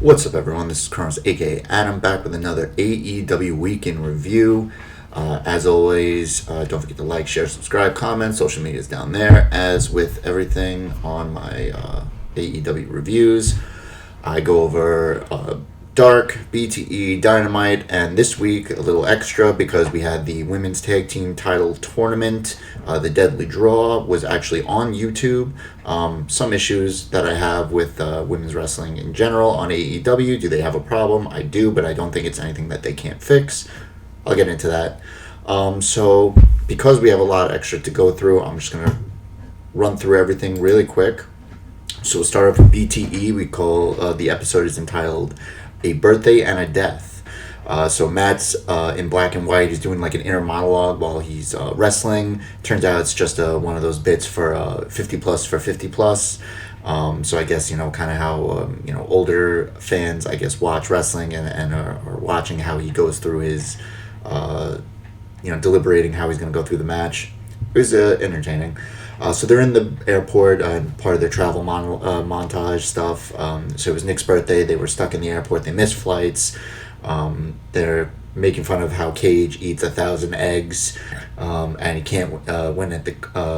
What's up, everyone? This is Carlos, aka Adam, back with another AEW Week In review. As always, don't forget to like, share, subscribe, comment. Social media is down there. As with everything on my AEW reviews, I go over Dark, BTE, Dynamite, and this week a little extra because we had the Women's Tag Team Title Tournament. The Deadly Draw was actually on YouTube. Some issues that I have with women's wrestling in general on AEW. Do they have a problem? I do, but I don't think it's anything that they can't fix. I'll get into that. So because we have a lot extra to go through, I'm just going to run through everything really quick. So we'll start off with BTE. We call the episode is entitled A Birthday and a Death. So Matt's in black and white. He's doing like an inner monologue while he's wrestling. Turns out it's just one of those bits for 50 plus for 50 plus. So I guess, kind of how, older fans, I guess, watch wrestling and are watching how he goes through his, deliberating how he's going to go through the match. It was entertaining. So they're in the airport, part of their travel montage stuff. So it was Nick's birthday. They were stuck in the airport. They missed flights. They're making fun of how Cage eats 1,000 eggs, and he can't win at the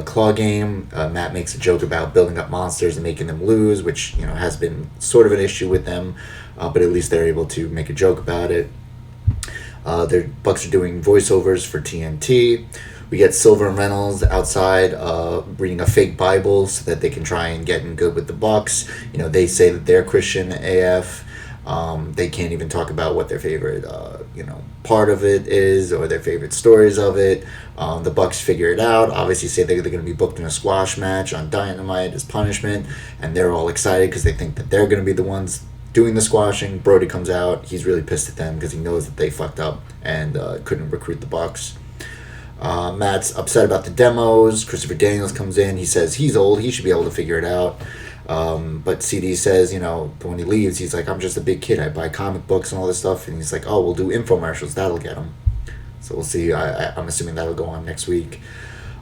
claw game. Matt makes a joke about building up monsters and making them lose, which has been sort of an issue with them, but at least they're able to make a joke about it. Their Bucks are doing voiceovers for TNT. We get Silver and Reynolds outside reading a fake Bible so that they can try and get in good with the Bucks. They say that they're Christian AF. They can't even talk about what their favorite, part of it is or their favorite stories of it. The Bucks figure it out. Obviously, say they're going to be booked in a squash match on Dynamite as punishment, and they're all excited because they think that they're going to be the ones doing the squashing. Brody comes out. He's really pissed at them because he knows that they fucked up and couldn't recruit the Bucks. Matt's upset about the demos. Christopher Daniels comes in. He says he's old. He should be able to figure it out. But CD says, when he leaves, he's like, I'm just a big kid. I buy comic books and all this stuff. And he's like, oh, we'll do infomercials. That'll get him. So we'll see. I'm assuming that'll go on next week.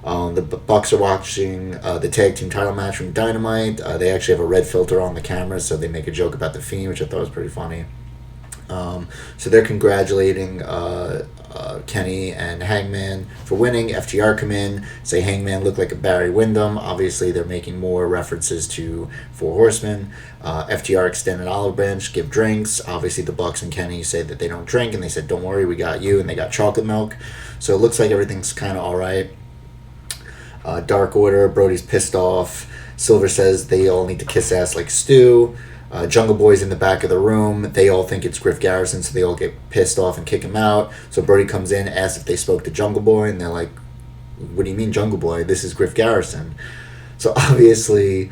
The Bucks are watching the tag team title match from Dynamite. They actually have a red filter on the camera, so they make a joke about the Fiend, which I thought was pretty funny. So they're congratulating Kenny and Hangman for winning. FTR come in, say Hangman looked like a Barry Windham. Obviously, they're making more references to Four Horsemen. FTR extend an olive branch, give drinks. Obviously, the Bucks and Kenny say that they don't drink, and they said, don't worry, we got you, and they got chocolate milk. So it looks like everything's kind of all right. Dark Order, Brody's pissed off. Silver says they all need to kiss ass like Stu. Jungle Boy's in the back of the room. They all think it's Griff Garrison, so they all get pissed off and kick him out. So Brody comes in, asks if they spoke to Jungle Boy, and they're like, what do you mean, Jungle Boy? This is Griff Garrison. So obviously,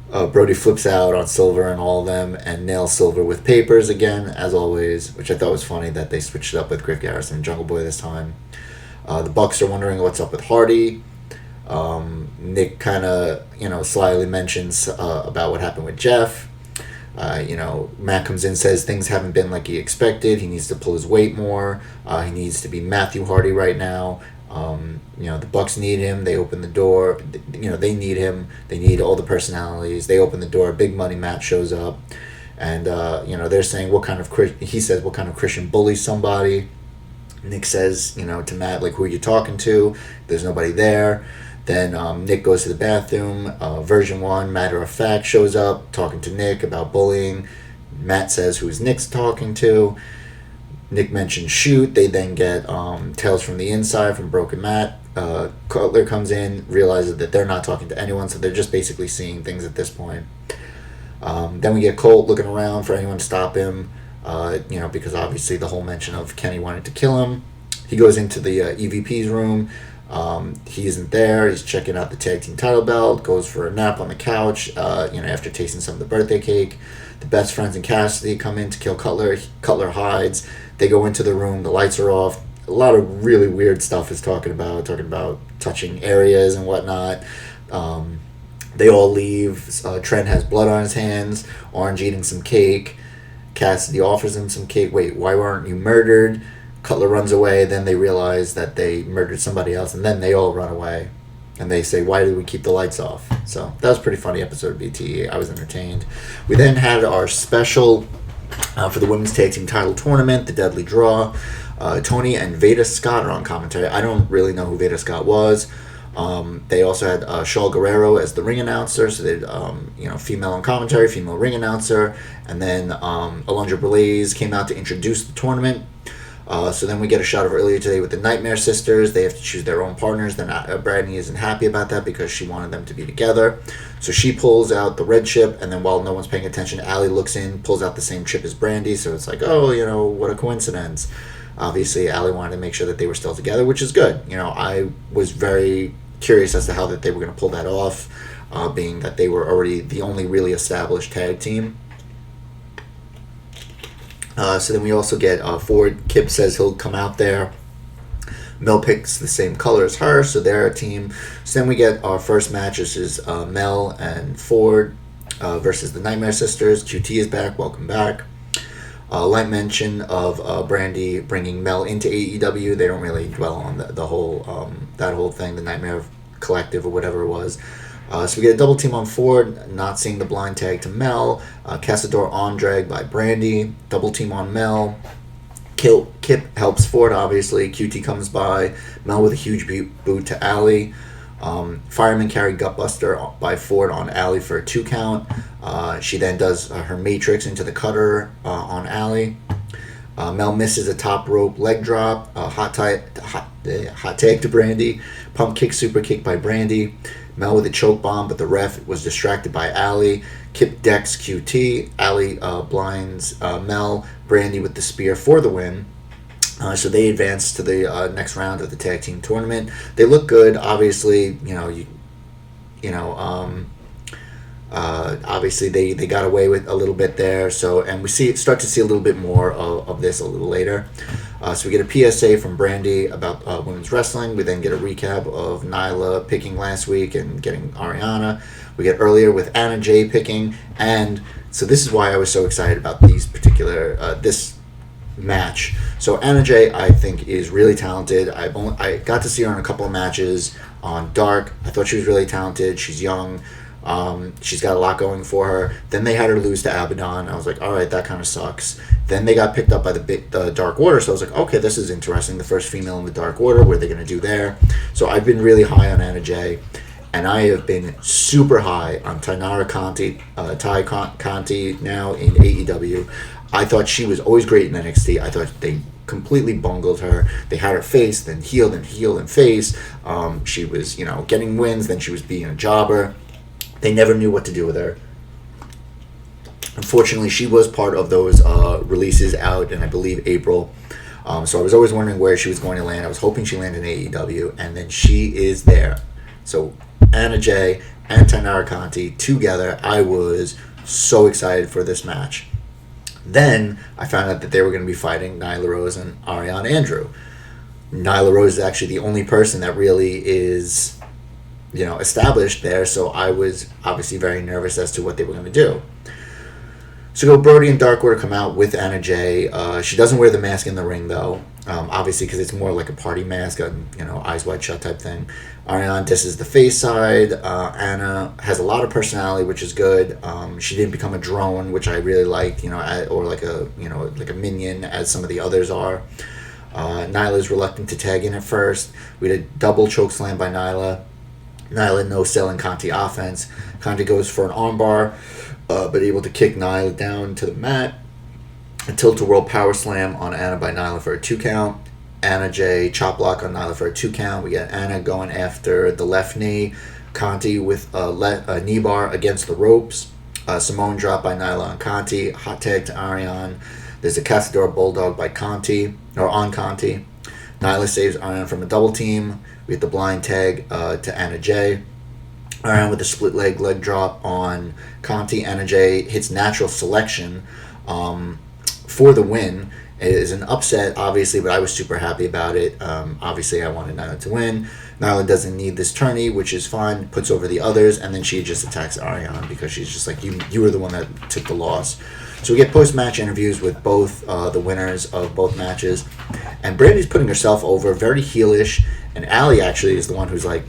Brody flips out on Silver and all of them and nails Silver with papers again, as always, which I thought was funny that they switched it up with Griff Garrison and Jungle Boy this time. The Bucks are wondering what's up with Hardy. Nick kind of, slyly mentions about what happened with Jeff. Matt comes in, says things haven't been like he expected. He needs to pull his weight more. He needs to be Matthew Hardy right now. The Bucks need him. They open the door. They need him. They need all the personalities. They open the door. Big Money Matt shows up. And, they're saying he says, what kind of Christian bullies somebody? Nick says, to Matt, like, who are you talking to? There's nobody there. Then Nick goes to the bathroom. Version 1, Matter of Fact, shows up talking to Nick about bullying. Matt says who's Nick's talking to. Nick mentions shoot. They then get Tales from the Inside from Broken Matt. Cutler comes in, realizes that they're not talking to anyone, so they're just basically seeing things at this point. Then we get Colt looking around for anyone to stop him, because obviously the whole mention of Kenny wanting to kill him. He goes into the EVP's room. He isn't there. He's checking out the tag team title belt, goes for a nap on the couch, after tasting some of the birthday cake. The best friends and Cassidy come in to kill Cutler. Cutler hides. They go into the room. The lights are off. A lot of really weird stuff is talking about touching areas and whatnot. They all leave. Trent has blood on his hands. Orange eating some cake. Cassidy offers him some cake. Wait, why weren't you murdered? Cutler runs away, then they realize that they murdered somebody else, and then they all run away. And they say, why did we keep the lights off? So that was a pretty funny episode of BTE. I was entertained. We then had our special For the women's tag team title tournament, the Deadly Draw, Tony and Veda Scott are on commentary. I don't really know who Veda Scott was. They also had Shaul Guerrero as the ring announcer, so they had female on commentary, female ring announcer, and then Alundra Blaze came out to introduce the tournament. So then we get a shot of earlier today with the Nightmare Sisters. They have to choose their own partners. Then Brandy isn't happy about that because she wanted them to be together. So she pulls out the red chip, and then while no one's paying attention, Allie looks in, pulls out the same chip as Brandy. So it's like, oh, what a coincidence. Obviously, Allie wanted to make sure that they were still together, which is good. I was very curious as to how that they were going to pull that off, being that they were already the only really established tag team. So then we also get Ford. Kip says he'll come out there. Mel picks the same color as her, so they're a team. So then we get our first match. This is Mel and Ford versus the Nightmare Sisters. QT is back. Welcome back. Light mention of Brandy bringing Mel into AEW. They don't really dwell on the whole that whole thing, the Nightmare Collective or whatever it was. So we get a double team on Ford, not seeing the blind tag to Mel. Castador on drag by Brandy. Double team on Mel. Kip helps Ford, obviously. QT comes by. Mel with a huge boot to Allie. Fireman carry Gutbuster by Ford on Allie for a 2 count. She then does her Matrix into the cutter on Allie. Mel misses a top rope leg drop. Hot tag to Brandy. Pump kick, super kick by Brandy. Mel with a choke bomb, but the ref was distracted by Allie. Kip decks QT. Allie blinds Mel. Brandy with the spear for the win. So they advance to the next round of the tag team tournament. They look good. Obviously, obviously they got away with a little bit there. So, and we start to see a little bit more of this a little later. So we get a PSA from Brandy about women's wrestling. We then get a recap of Nyla picking last week and getting Ariana. We get earlier with Anna Jay picking, and so this is why I was so excited about these particular this match. So Anna Jay, I think, is really talented. I got to see her in a couple of matches on Dark. I thought she was really talented. She's young. She's got a lot going for her. Then they had her lose to Abaddon. I was like, all right, that kind of sucks. Then they got picked up by the Dark Order. So I was like, okay, this is interesting. The first female in the Dark Order. What are they going to do there? So I've been really high on Anna Jay. And I have been super high on Tainara Conti, Ty Conti now in AEW. I thought she was always great in NXT. I thought they completely bungled her. They had her face, then heel, and face. She was, getting wins, then she was being a jobber. They never knew what to do with her. Unfortunately, she was part of those releases out in, I believe, April. So I was always wondering where she was going to land. I was hoping she landed in AEW, and then she is there. So Anna Jay and Tainara Conti together, I was so excited for this match. Then I found out that they were going to be fighting Nyla Rose and Ariane Andrew. Nyla Rose is actually the only person that really is, established there, so I was obviously very nervous as to what they were going to do. So Brody and Dark Order come out with Anna Jay. She doesn't wear the mask in the ring, though, obviously because it's more like a party mask, eyes wide shut type thing. Ariane disses the face side. Anna has a lot of personality, which is good. She didn't become a drone, which I really liked, or like a minion, as some of the others are. Nyla's reluctant to tag in at first. We had a double choke slam by Nyla. Nyla no-selling Conti offense. Conti goes for an armbar, but able to kick Nyla down to the mat. A tilt-a-whirl power slam on Anna by Nyla for a 2 count. Anna Jay chop block on Nyla for a 2 count. We got Anna going after the left knee. Conti with a knee bar against the ropes. Simone drop by Nyla on Conti. Hot tag to Ariane. There's a Castador Bulldog by Conti, or on Conti. Nyla saves Ariane from a double team. We get the blind tag to Anna Jay. Ariane with a split leg drop on Conti. Anna Jay hits natural selection for the win. It is an upset, obviously, but I was super happy about it. Obviously, I wanted Nyla to win. Nyla doesn't need this tourney, which is fine, puts over the others, and then she just attacks Ariane because she's just like, you were the one that took the loss. So we get post-match interviews with both the winners of both matches. And Brandy's putting herself over, very heelish, And Allie actually is the one who's like,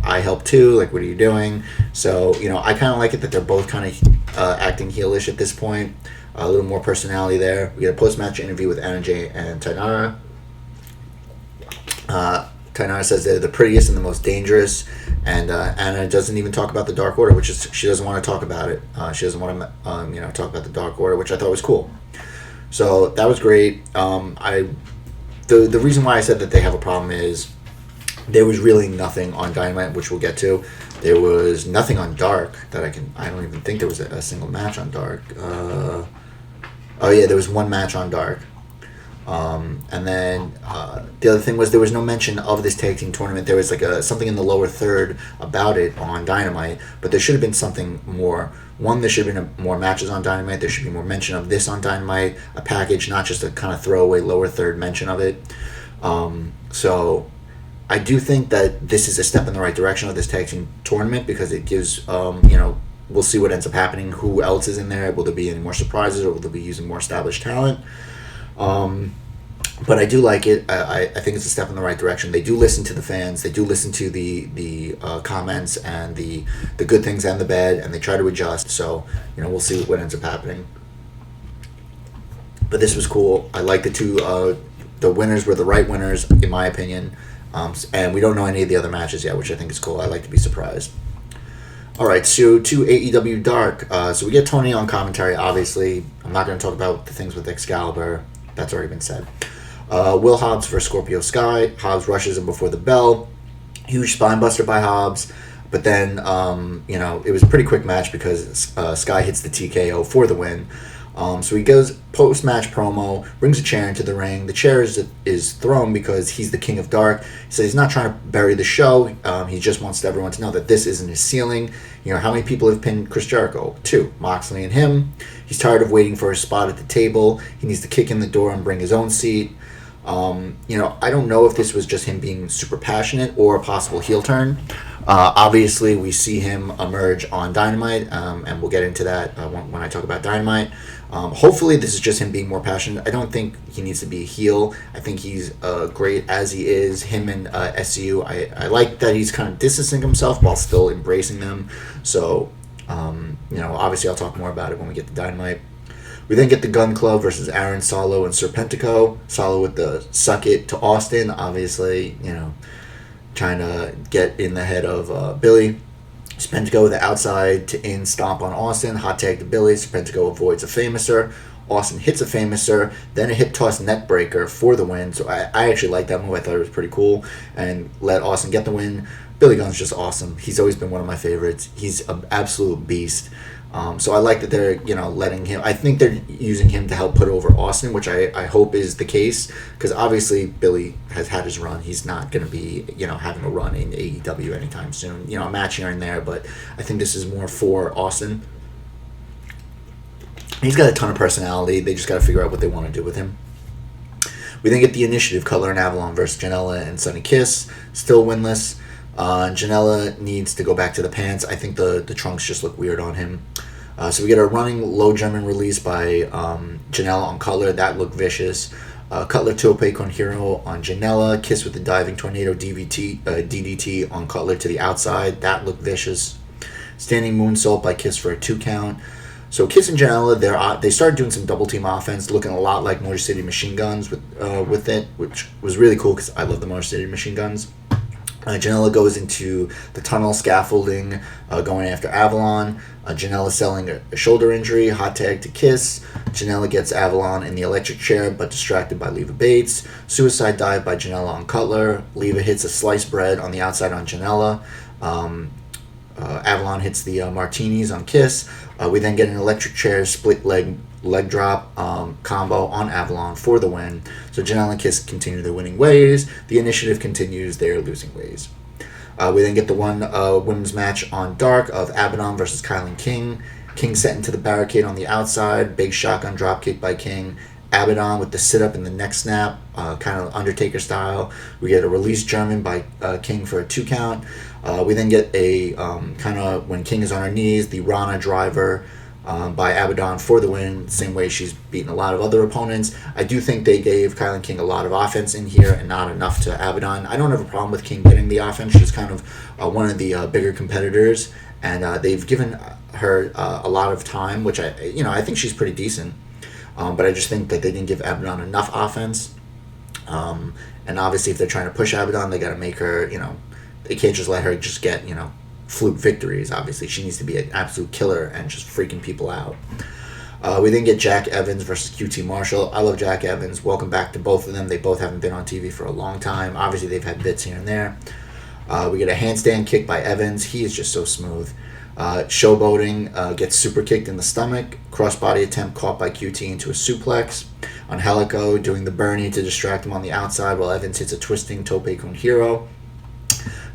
I help too. Like, what are you doing? So, I kind of like it that they're both kind of acting heelish at this point. A little more personality there. We get a post-match interview with Anna Jay and Tainara. Tainara says they're the prettiest and the most dangerous, and Anna doesn't even talk about the Dark Order, which is she doesn't want to talk about it. She doesn't want to, talk about the Dark Order, which I thought was cool. So that was great. The reason why I said that they have a problem is there was really nothing on Dynamite, which we'll get to. There was nothing on Dark that I don't even think there was a single match on Dark. There was one match on Dark. And then the other thing was there was no mention of this tag team tournament. There was like something in the lower third about it on Dynamite, but there should have been something more. One, there should have been more matches on Dynamite. There should be more mention of this on Dynamite, a package, not just a kind of throwaway lower third mention of it. So I do think that this is a step in the right direction of this tag team tournament because it gives, we'll see what ends up happening. Who else is in there? Will there be any more surprises, or will they be using more established talent? But I do like it. I think it's a step in the right direction. They do listen to the fans. They do listen to the comments and the good things and the bad, and they try to adjust. So, we'll see what ends up happening. But this was cool. I like the winners were the right winners, in my opinion. And we don't know any of the other matches yet, which I think is cool. I like to be surprised. All right, so to AEW Dark. So we get Tony on commentary, obviously. I'm not going to talk about the things with Excalibur. That's already been said. Will Hobbs versus Scorpio Sky. Hobbs rushes him before the bell. Huge spinebuster by Hobbs. But then, it was a pretty quick match because Sky hits the TKO for the win. So he goes post-match promo, brings a chair into the ring. The chair is thrown because he's the King of Dark. He says he's not trying to bury the show. He just wants everyone to know that this isn't his ceiling. How many people have pinned Chris Jericho? 2. Moxley and him. He's tired of waiting for his spot at the table. He needs to kick in the door and bring his own seat. I don't know if this was just him being super passionate or a possible heel turn. Obviously, we see him emerge on Dynamite, and we'll get into that when I talk about Dynamite. Hopefully, this is just him being more passionate. I don't think he needs to be a heel. I think he's great as he is. Him and SCU, I like that he's kind of distancing himself while still embracing them. So, obviously, I'll talk more about it when we get to Dynamite. We then get the Gun Club versus Aaron, Solo, and Serpentico. Solo with the suck it to Austin, obviously, trying to get in the head of Billy. Serpentico with the outside to in stomp on Austin. Hot tag to Billy. Serpentico avoids a Famouser. Austin hits a Famouser. Then a hip toss neck breaker for the win. So I actually like that move. I thought it was pretty cool. And let Austin get the win. Billy Gunn's just awesome. He's always been one of my favorites. He's an absolute beast. So I like that they're, letting him. I think they're using him to help put over Austin, which I hope is the case. Because obviously Billy has had his run. He's not going to be, having a run in AEW anytime soon. A match here and there. But I think this is more for Austin. He's got a ton of personality. They just got to figure out what they want to do with him. We then get the Initiative, Cutler and Avalon versus Janela and Sunny Kiss. Still winless. Janela needs to go back to the pants. I think the trunks just look weird on him. So we get a running low German release by Janela on Cutler. That looked vicious. Cutler tope con hero on Janela. Kiss with the diving tornado DDT on Cutler to the outside. That looked vicious. Standing moonsault by Kiss for a 2 count. So Kiss and Janela, they started doing some double team offense, looking a lot like Motor City Machine Guns with it, which was really cool because I love the Motor City Machine Guns. Janela goes into the tunnel scaffolding, going after Avalon. Janela selling a shoulder injury, hot tag to Kiss. Janela gets Avalon in the electric chair, but distracted by Leva Bates. Suicide dive by Janela on Cutler. Leva hits a sliced bread on the outside on Janela. Avalon hits the martinis on Kiss. We then get an electric chair split leg drop combo on Avalon for the win. So Janela and Kiss continue their winning ways. The Initiative continues their losing ways. We then get the one women's match on Dark of Abaddon versus Kylan King. King set into the barricade on the outside. Big shotgun dropkick by King. Abaddon with the sit-up and the neck snap, kind of Undertaker style. We get a release German by King for a 2 count. We then get a kind of, when King is on her knees, the Rana driver by Abaddon for the win, same way she's beaten a lot of other opponents. I do think they gave Kylan King a lot of offense in here and not enough to Abaddon. I don't have a problem with King getting the offense. She's kind of one of the bigger competitors, and they've given her a lot of time, which I think she's pretty decent. But I just think that they didn't give Abaddon enough offense. And obviously, if they're trying to push Abaddon, they got to make her, they can't just let her just get, fluke victories. Obviously, she needs to be an absolute killer and just freaking people out. We then get Jack Evans versus QT Marshall. I love Jack Evans. Welcome back to both of them. They both haven't been on TV for a long time. Obviously, they've had bits here and there. We get a handstand kick by Evans. He is just so smooth. Showboating gets super kicked in the stomach. Crossbody attempt caught by QT into a suplex. Angelico doing the Bernie to distract him on the outside while Evans hits a twisting tope con hero.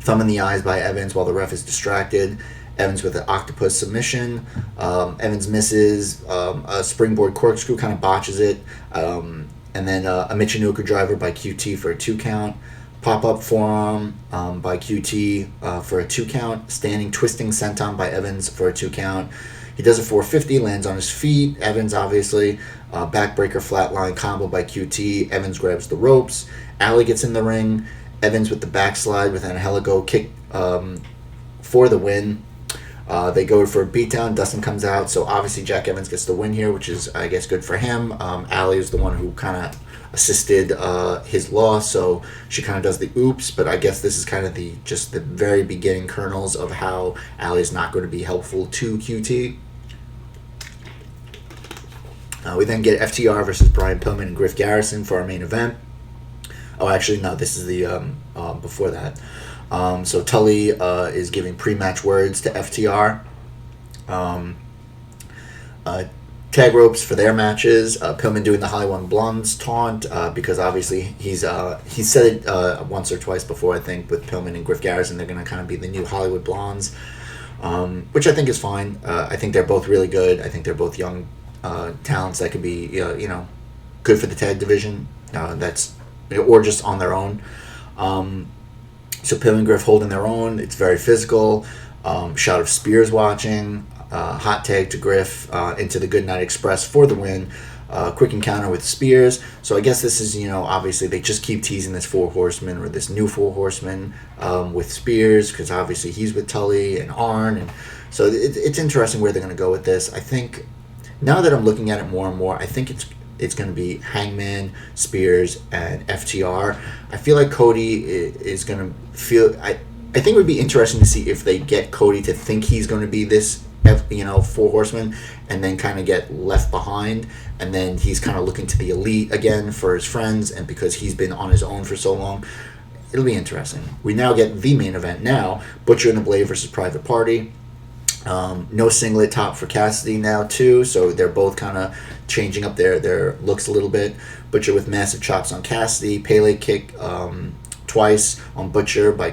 Thumb in the eyes by Evans while the ref is distracted. Evans with an octopus submission. Evans misses. A springboard corkscrew, kind of botches it. And then a Michinoku driver by QT for a 2 count. Pop-up forearm by QT for a 2 count. Standing twisting senton by Evans for a 2 count. He does a 450, lands on his feet. Evans, obviously. Backbreaker flatline combo by QT. Evans grabs the ropes. Allie gets in the ring. Evans with the backslide with an Angelico kick for the win. They go for a beatdown. Dustin comes out. So obviously Jack Evans gets the win here, which is, I guess, good for him. Allie is the one who kind of assisted his loss, so she kind of does the oops, but I guess this is kind of the very beginning kernels of how Allie is not going to be helpful to QT. We then get FTR versus Brian Pillman and Griff Garrison for our main event. Oh, actually, no, this is the before that. So Tully is giving pre-match words to FTR. Tag ropes for their matches. Pillman doing the Hollywood Blondes taunt because obviously he's said it once or twice before, I think, with Pillman and Griff Garrison. They're going to kind of be the new Hollywood Blondes, which I think is fine. I think they're both really good. I think they're both young talents that could be good for the tag division. Or just on their own. So Pillman and Griff holding their own. It's very physical. Shot of Spears watching. Hot tag to Griff into the Goodnight Express for the win. Quick encounter with Spears. So I guess this is, obviously they just keep teasing this 4 Horsemen or this new 4 Horsemen with Spears because obviously he's with Tully and Arn. And so it's interesting where they're going to go with this. I think now that I'm looking at it more and more, I think it's going to be Hangman, Spears, and FTR. I feel like Cody is going to feel... I think it would be interesting to see if they get Cody to think he's going to be this 4 Horsemen and then kind of get left behind, and then he's kind of looking to the Elite again for his friends, and because he's been on his own for so long, it'll be interesting. We now get the main event now, Butcher and the Blade versus Private Party. No singlet top for Cassidy now too, so they're both kind of changing up their looks a little bit. Butcher with massive chops on Cassidy, Pele kick twice on Butcher by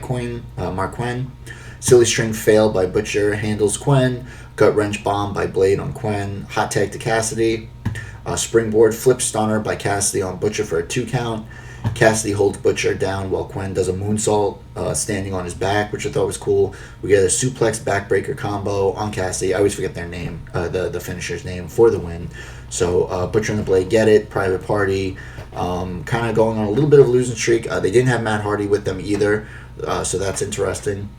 Mark Quinn. Silly string fail by Butcher, handles Quinn. Gut wrench bomb by Blade on Quinn. Hot tag to Cassidy. Springboard flip stunner by Cassidy on Butcher for a 2 count. Cassidy holds Butcher down while Quinn does a moonsault standing on his back, which I thought was cool. We get a suplex backbreaker combo on Cassidy. I always forget their name, the finisher's name, for the win. So Butcher and the Blade get it. Private Party kind of going on a little bit of a losing streak. They didn't have Matt Hardy with them either, so that's interesting.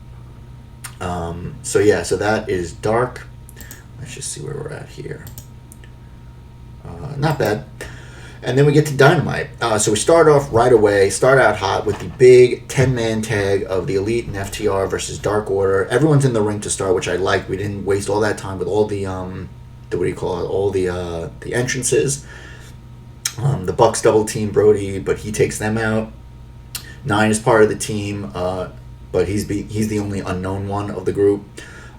So that is Dark. Let's just see where we're at here. Not bad. And then we get to Dynamite. So we start out hot with the big 10-man tag of the Elite and FTR versus Dark Order. Everyone's in the ring to start, which I like. We didn't waste all that time with all the all the entrances. The Bucks double team Brody, but he takes them out. 9 is part of the team, but he's the only unknown one of the group.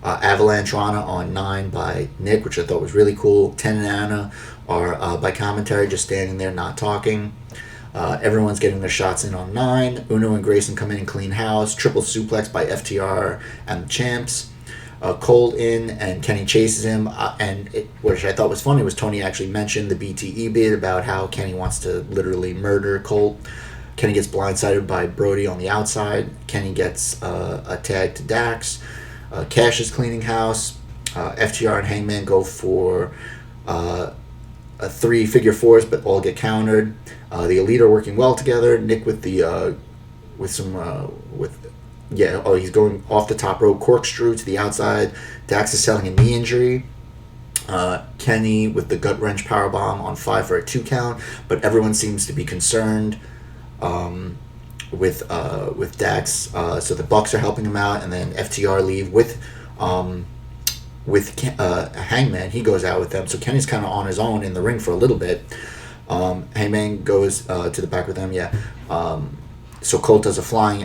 Avalanche Rana on 9 by Nick, which I thought was really cool. 10 and Anna are by commentary, just standing there not talking. Everyone's getting their shots in on 9. Uno and Grayson come in and clean house. Triple suplex by FTR and the champs. Cole in and Kenny chases him. Which I thought was funny was Tony actually mentioned the BTE bit about how Kenny wants to literally murder Cole. Kenny gets blindsided by Brody on the outside. Kenny gets a tag to Dax. Cash is cleaning house. FTR and Hangman go for a 3 figure fours, but all get countered. The Elite are working well together. Nick with the he's going off the top rope, corkscrew to the outside. Dax is selling a knee injury. Kenny with the gut wrench powerbomb on 5 for a 2 count, but everyone seems to be concerned with Dax. So the Bucks are helping him out, and then FTR leave with Hangman. He goes out with them, so Kenny's kind of on his own in the ring for a little bit. Hangman goes to the back with them. So Colt does the flying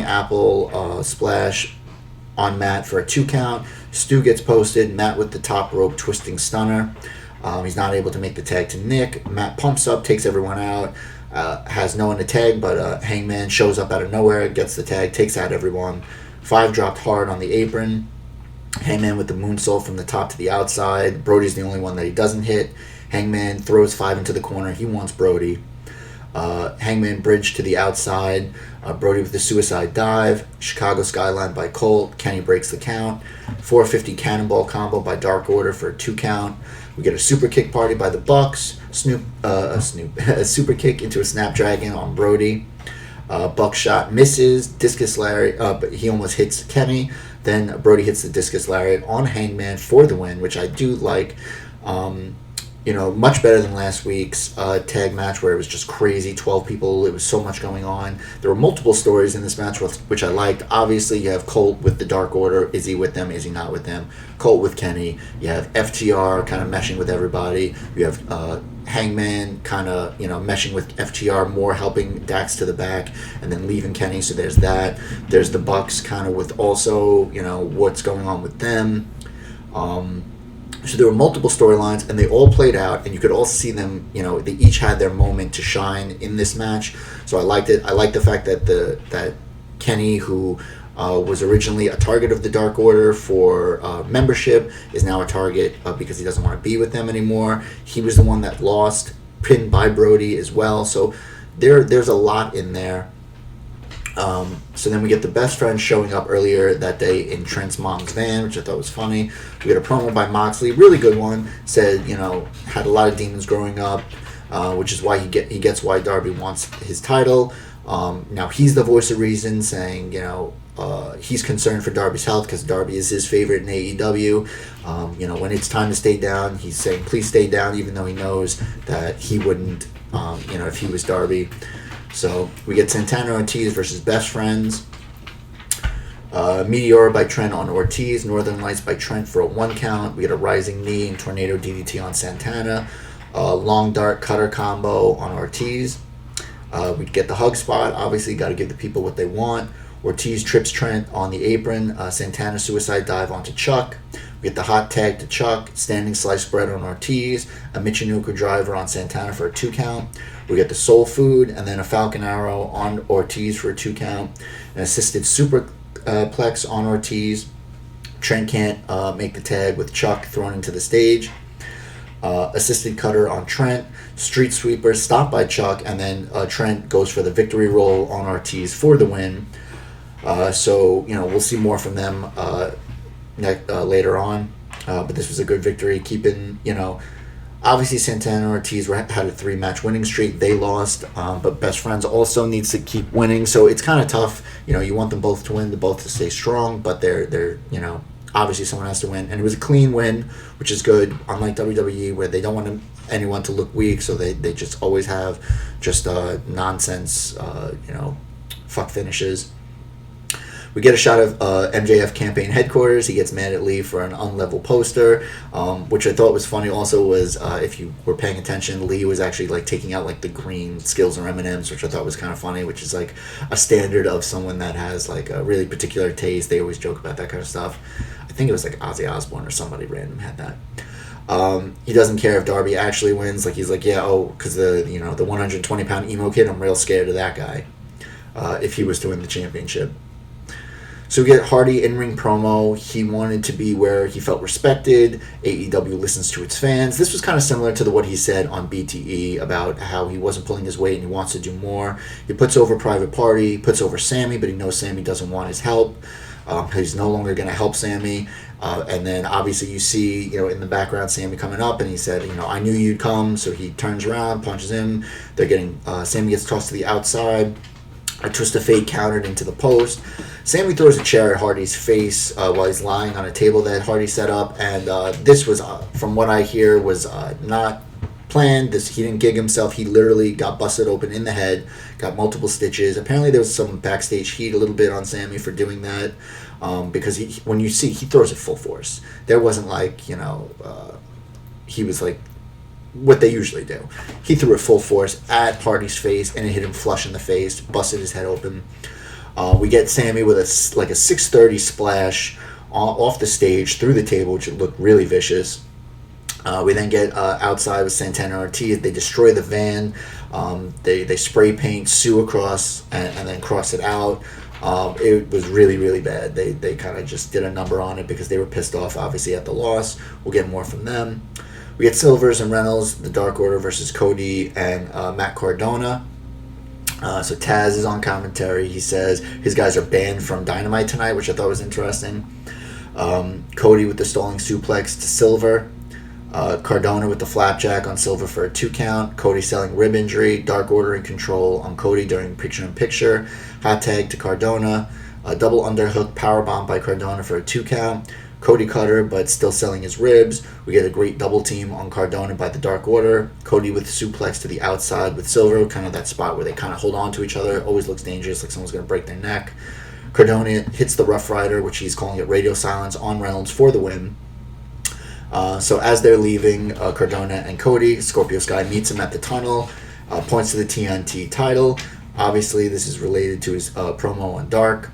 apple splash on Matt for a 2 count. Stu gets posted. Matt with the top rope twisting stunner. He's not able to make the tag to Nick. Matt pumps up, takes everyone out. Has no one to tag, but Hangman shows up out of nowhere, gets the tag, takes out everyone. 5 dropped hard on the apron. Hangman with the moonsault from the top to the outside. Brody's the only one that he doesn't hit. Hangman throws 5 into the corner. He wants Brody. Hangman bridge to the outside. Brody with the suicide dive. Chicago skyline by Colt. Kenny breaks the count. 450 cannonball combo by Dark Order for a 2 count. We get a super kick party by the Bucks. A super kick into a snapdragon on Brody. Buckshot misses. Discus lariat, but he almost hits Kenny. Then Brody hits the discus lariat on Hangman for the win, which I do like. Much better than last week's tag match where it was just crazy, 12 people. It was so much going on. There were multiple stories in this match, which I liked. Obviously, you have Colt with the Dark Order. Is he with them? Is he not with them? Colt with Kenny. You have FTR kind of meshing with everybody. You have Hangman kind of, meshing with FTR, more helping Dax to the back and then leaving Kenny. So there's that. There's the Bucks kind of with also, what's going on with them. So there were multiple storylines, and they all played out, and you could all see them. They each had their moment to shine in this match. So I liked it. I liked the fact that that Kenny, who was originally a target of the Dark Order for membership, is now a target because he doesn't want to be with them anymore. He was the one that lost, pinned by Brody as well. So there's a lot in there. So then we get the best friend showing up earlier that day in Trent's mom's van, which I thought was funny. We get a promo by Moxley, really good one. Said, had a lot of demons growing up, which is why he gets why Darby wants his title. Now he's the voice of reason, saying, he's concerned for Darby's health because Darby is his favorite in AEW. When it's time to stay down, he's saying, please stay down, even though he knows that he wouldn't, if he was Darby. So we get Santana Ortiz versus Best Friends. Meteor by Trent on Ortiz. Northern Lights by Trent for a 1 count. We get a rising knee and tornado DDT on Santana. Long dart cutter combo on Ortiz. We get the hug spot. Obviously, got to give the people what they want. Ortiz trips Trent on the apron. Santana suicide dive onto Chuck. We get the hot tag to Chuck. Standing slice spread on Ortiz. A Michinoku driver on Santana for a 2 count. We get the soul food and then a Falcon Arrow on Ortiz for a 2 count. An assisted superplex on Ortiz. Trent can't make the tag with Chuck thrown into the stage. Assisted cutter on Trent. Street sweeper stopped by Chuck, and then Trent goes for the victory roll on Ortiz for the win. So we'll see more from them later on. But this was a good victory, keeping obviously Santana and Ortiz had a 3-match winning streak. They lost, but Best Friends also needs to keep winning. So it's kind of tough. You want them both to win, them both to stay strong, but they're obviously someone has to win. And it was a clean win, which is good, unlike WWE where they don't want anyone to look weak, so they just always have just nonsense, fuck finishes. We get a shot of MJF campaign headquarters. He gets mad at Lee for an unlevel poster, which I thought was funny. Also, was if you were paying attention, Lee was actually taking out the green Skittles or M&Ms, which I thought was kind of funny. Which is a standard of someone that has a really particular taste. They always joke about that kind of stuff. I think it was Ozzy Osbourne or somebody random had that. He doesn't care if Darby actually wins. He's because the 120-pound emo kid, I'm real scared of that guy. If he was to win the championship. So we get Hardy in-ring promo. He wanted to be where he felt respected. AEW listens to its fans. This was kind of similar to what he said on BTE about how he wasn't pulling his weight and he wants to do more. He puts over Private Party, puts over Sammy, but he knows Sammy doesn't want his help. He's no longer going to help Sammy. And then obviously you see, in the background, Sammy coming up, and he said, I knew you'd come. So he turns around, punches him. They're getting, Sammy gets tossed to the outside. A twist of fate countered into the post. Sammy throws a chair at Hardy's face while he's lying on a table that Hardy set up. And this was, from what I hear, was not planned. He didn't gig himself. He literally got busted open in the head, got multiple stitches. Apparently there was some backstage heat a little bit on Sammy for doing that. Because when you see, he throws it full force. There wasn't like, he was like what they usually do. He threw it full force at Hardy's face, and it hit him flush in the face, busted his head open. We get Sammy with a 630 splash off the stage through the table, which looked really vicious. We then get outside with Santana and Ortiz. They destroy the van. They spray paint Sue across and then cross it out. It was really, really bad. They kind of just did a number on it because they were pissed off, obviously, at the loss. We'll get more from them. We get Silvers and Reynolds, the Dark Order versus Cody and Matt Cardona. So Taz is on commentary. He says his guys are banned from Dynamite tonight, which I thought was interesting. Cody with the stalling suplex to Silver. Cardona with the flapjack on Silver for a 2 count. Cody selling rib injury. Dark Order in control on Cody during picture-in-picture. Hot tag to Cardona. A double underhook powerbomb by Cardona for a 2 count. Cody cutter, but still selling his ribs. We get a great double team on Cardona by the Dark Order. Cody with suplex to the outside with Silver, kind of that spot where they kind of hold on to each other. Always looks dangerous, like someone's going to break their neck. Cardona hits the Rough Rider, which he's calling it radio silence, on Reynolds for the win. So as they're leaving, Cardona and Cody, Scorpio Sky meets him at the tunnel, points to the TNT title. Obviously, this is related to his promo on Dark.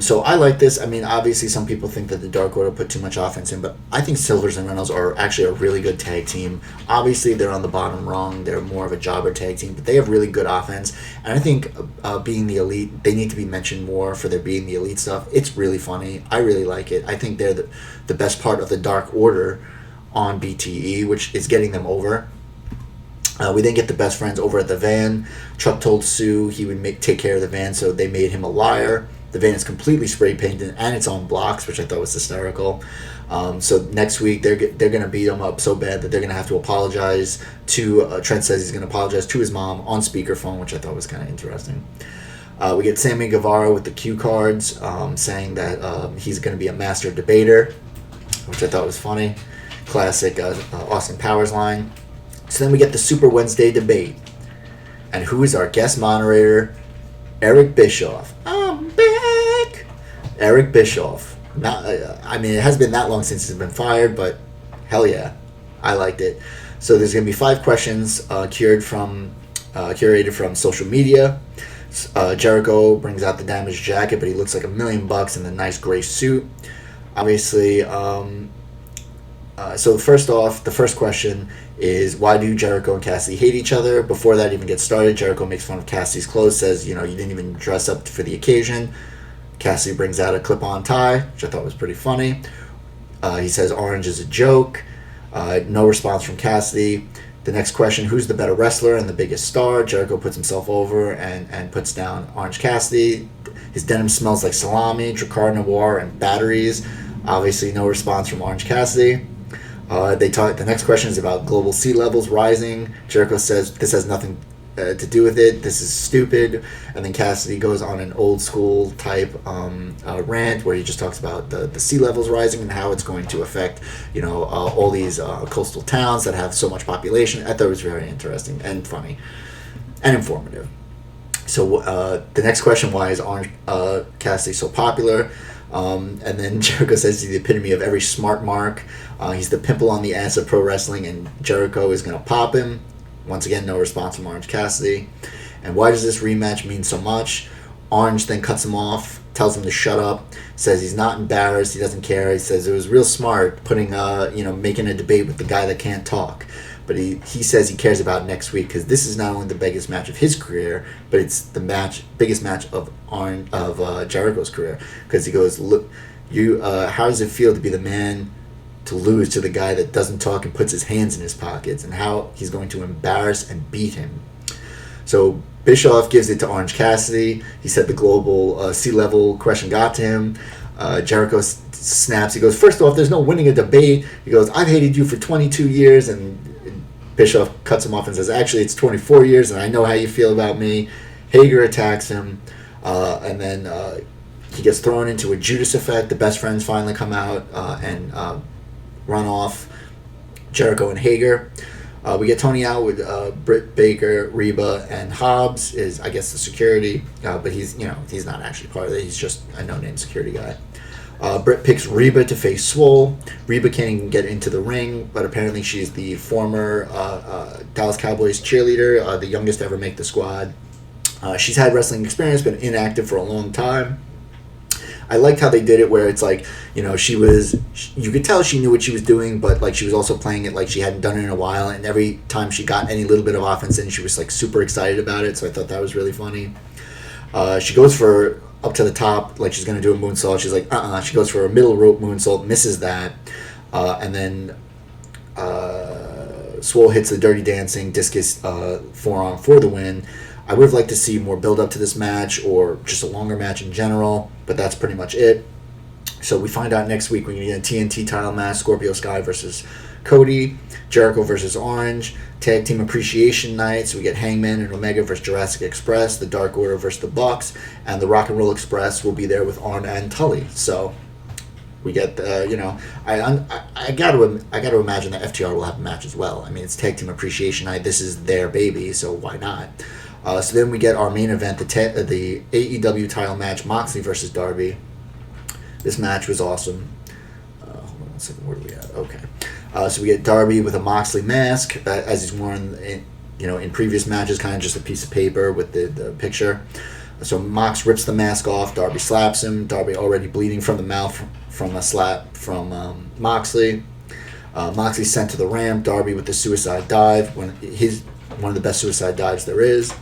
So I like this. I mean, obviously, some people think that the Dark Order put too much offense in, but I think Silvers and Reynolds are actually a really good tag team. Obviously, they're on the bottom rung. They're more of a jobber tag team, but they have really good offense. And I think being the elite, they need to be mentioned more for their being the elite stuff. It's really funny. I really like it. I think they're the best part of the Dark Order on BTE, which is getting them over. We then get the best friends over at the van. Chuck told Sue he would take care of the van, so they made him a liar. The van is completely spray painted and it's on blocks, which I thought was hysterical. So next week they're going to beat him up so bad that they're going to have to apologize to. Trent says he's going to apologize to his mom on speakerphone, which I thought was kind of interesting. We get Sammy Guevara with the cue cards, saying that he's going to be a master debater, which I thought was funny. Classic Austin Powers line. So then we get the Super Wednesday debate, and who is our guest moderator? Eric Bischoff. I'm back. Eric Bischoff. I mean, it hasn't been that long since he's been fired, but hell yeah, I liked it. So there's going to be 5 questions curated from social media. Jericho brings out the damaged jacket, but he looks like $1 million in the nice gray suit. Obviously, so first off, the first question is, why do Jericho and Cassidy hate each other? Before that even gets started, Jericho makes fun of Cassidy's clothes, says, you didn't even dress up for the occasion. Cassidy brings out a clip-on tie, which I thought was pretty funny. He says orange is a joke. No response from Cassidy. The next question, who's the better wrestler and the biggest star? Jericho puts himself over and puts down Orange Cassidy. His denim smells like salami, Drakkar Noir, and batteries. Obviously, no response from Orange Cassidy. The next question is about global sea levels rising. Jericho says this has nothing to do with it. This is stupid. And then Cassidy goes on an old school type rant where he just talks about the sea levels rising and how it's going to affect all these coastal towns that have so much population. I thought it was very interesting and funny and informative. So the next question, why is Orange Cassidy so popular? And then Jericho says he's the epitome of every smart mark. He's the pimple on the ass of pro wrestling, and Jericho is going to pop him. Once again, no response from Orange Cassidy. And why does this rematch mean so much? Orange then cuts him off, tells him to shut up, says he's not embarrassed, he doesn't care. He says it was real smart putting, making a debate with the guy that can't talk. But he says he cares about next week because this is not only the biggest match of his career, but it's the biggest match of Jericho's career. Because he goes, look, how does it feel to be the man to lose to the guy that doesn't talk and puts his hands in his pockets, and how he's going to embarrass and beat him? So Bischoff gives it to Orange Cassidy. He said the global sea level question got to him. Jericho snaps. He goes, first off, there's no winning a debate. He goes, I've hated you for 22 years. And Bischoff cuts him off and says, actually, it's 24 years, and I know how you feel about me. Hager attacks him, and then he gets thrown into a Judas effect. The best friends finally come out and run off Jericho and Hager. We get Tony out with Britt Baker, Reba, and Hobbs is, I guess, the security, but he's not actually part of it. He's just a no-name security guy. Britt picks Reba to face Swole. Reba can't even get into the ring, but apparently she's the former Dallas Cowboys cheerleader, the youngest to ever make the squad. She's had wrestling experience, been inactive for a long time. I liked how they did it where it's like, you could tell she knew what she was doing, but like she was also playing it like she hadn't done it in a while, and every time she got any little bit of offense in, she was like super excited about it, so I thought that was really funny. She goes for up to the top, like she's going to do a moonsault. She's like, She goes for a middle rope moonsault, misses that, and then Swole hits the Dirty Dancing discus forearm for the win. I would have liked to see more build up to this match or just a longer match in general, but that's pretty much it. So we find out next week we're going to get a TNT title match, Scorpio Sky versus Cody, Jericho versus Orange, Tag Team Appreciation Night, so we get Hangman and Omega versus Jurassic Express, the Dark Order versus the Bucks, and the Rock and Roll Express will be there with Arn and Tully. So we get I got to imagine that FTR will have a match as well. I mean, it's Tag Team Appreciation Night. This is their baby, so why not? So then we get our main event, the AEW title match, Moxley versus Darby. This match was awesome. Hold on 1 second, where are we at? Okay. So we get Darby with a Moxley mask, as he's worn in previous matches, kind of just a piece of paper with the picture. So Mox rips the mask off, Darby slaps him, Darby already bleeding from the mouth from a slap from Moxley. Moxley's sent to the ramp, Darby with the suicide dive, one of the best suicide dives there is.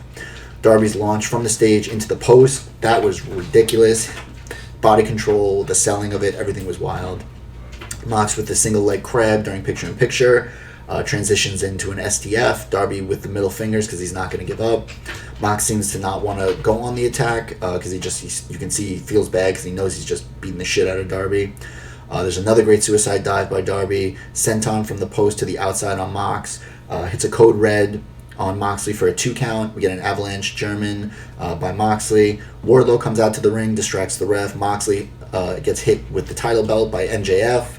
Darby's launch from the stage into the post, that was ridiculous. Body control, the selling of it, everything was wild. Mox with the single leg crab during picture-in-picture, transitions into an STF. Darby with the middle fingers because he's not going to give up. Mox seems to not want to go on the attack because you can see he feels bad because he knows he's just beating the shit out of Darby. There's another great suicide dive by Darby. Senton from the post to the outside on Mox. Hits a code red on Moxley for a 2 count. We get an avalanche German by Moxley. Wardlow comes out to the ring, distracts the ref. Moxley gets hit with the title belt by MJF.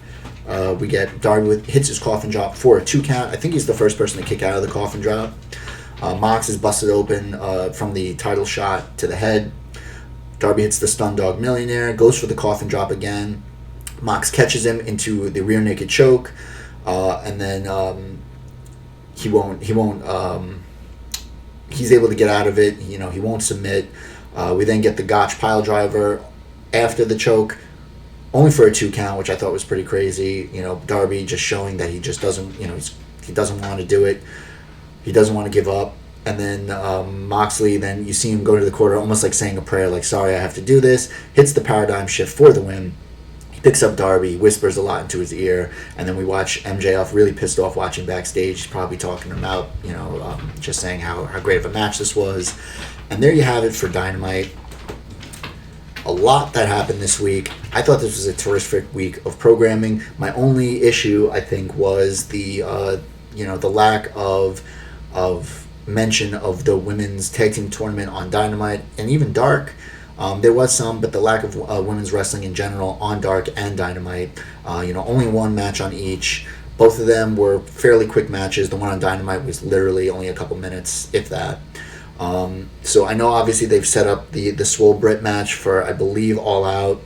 We get Darby hits his coffin drop for a 2 count. I think he's the first person to kick out of the coffin drop. Mox is busted open from the title shot to the head. Darby hits the Stun Dog Millionaire, goes for the coffin drop again. Mox catches him into the rear naked choke, and then he's able to get out of it. He won't submit. We then get the Gotch pile driver after the choke, only for a 2 count, which I thought was pretty crazy. Darby just showing that he just doesn't, he doesn't want to do it. He doesn't want to give up. And then Moxley, then you see him go to the quarter, almost like saying a prayer, like, sorry, I have to do this. Hits the paradigm shift for the win. He picks up Darby, whispers a lot into his ear, and then we watch MJF really pissed off watching backstage. He's probably talking about, just saying how great of a match this was. And there you have it for Dynamite. A lot that happened this week. I thought this was a terrific week of programming. My only issue, I think, was the lack of mention of the women's tag team tournament on Dynamite and even Dark. There was some, but the lack of women's wrestling in general on Dark and Dynamite. Only one match on each. Both of them were fairly quick matches. The one on Dynamite was literally only a couple minutes, if that. So I know obviously they've set up the Swole Britt match for, I believe, All Out.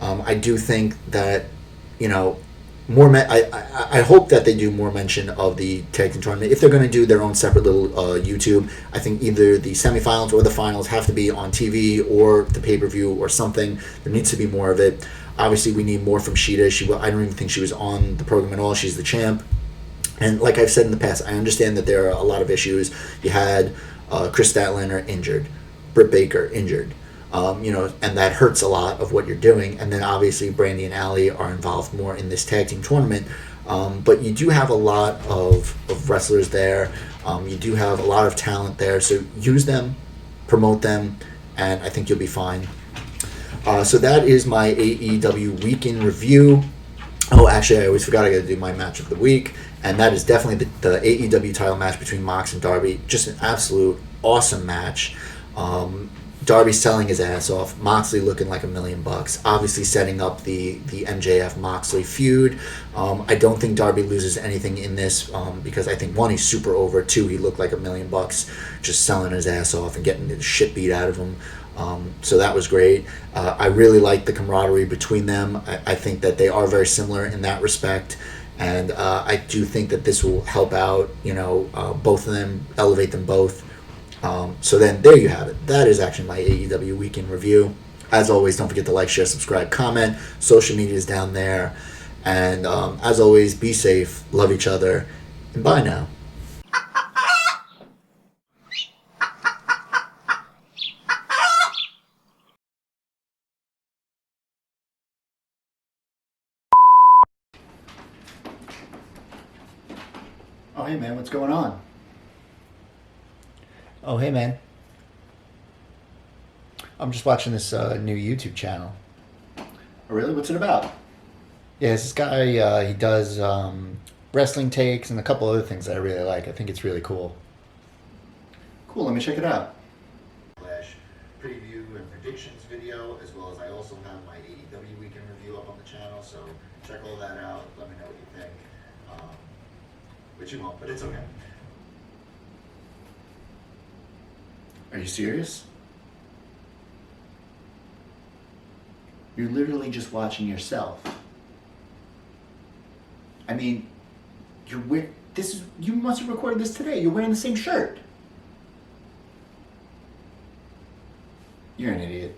I do think that, I hope that they do more mention of the tag team tournament. If they're going to do their own separate little YouTube, I think either the semifinals or the finals have to be on TV or the pay-per-view or something. There needs to be more of it. Obviously, we need more from Sheeta. I don't even think she was on the program at all. She's the champ. And like I've said in the past, I understand that there are a lot of issues. You had Chris Statlander injured, Britt Baker injured. And that hurts a lot of what you're doing. And then obviously Brandy and Allie are involved more in this tag team tournament. But you do have a lot of wrestlers there. You do have a lot of talent there. So use them, promote them, and I think you'll be fine. So that is my AEW Week In review. Oh, actually, I always forgot I got to do my match of the week, and that is definitely the AEW title match between Mox and Darby. Just an absolute awesome match. Darby selling his ass off. Moxley looking like $1,000,000. Obviously setting up the MJF Moxley feud. I don't think Darby loses anything in this because I think, one, he's super over. Two, he looked like $1,000,000 just selling his ass off and getting the shit beat out of him. So that was great. I really like the camaraderie between them. I think that they are very similar in that respect. And I do think that this will help out, both of them, elevate them both. So then there you have it. That is actually my AEW Week In review. As always, don't forget to like, share, subscribe, comment. Social media is down there. And as always, be safe, love each other, and bye now. Oh, hey, man, what's going on? Oh, hey, man. I'm just watching this new YouTube channel. Oh, really? What's it about? Yeah, it's this guy, he does wrestling takes and a couple other things that I really like. I think it's really cool. Cool, let me check it out. Preview and predictions video, as well as I also have my AEW Week In review up on the channel, so check all that out. Let me know what you think. Which you won't, but it's okay. Are you serious? You're literally just watching yourself. I mean, you must have recorded this today. You're wearing the same shirt. You're an idiot.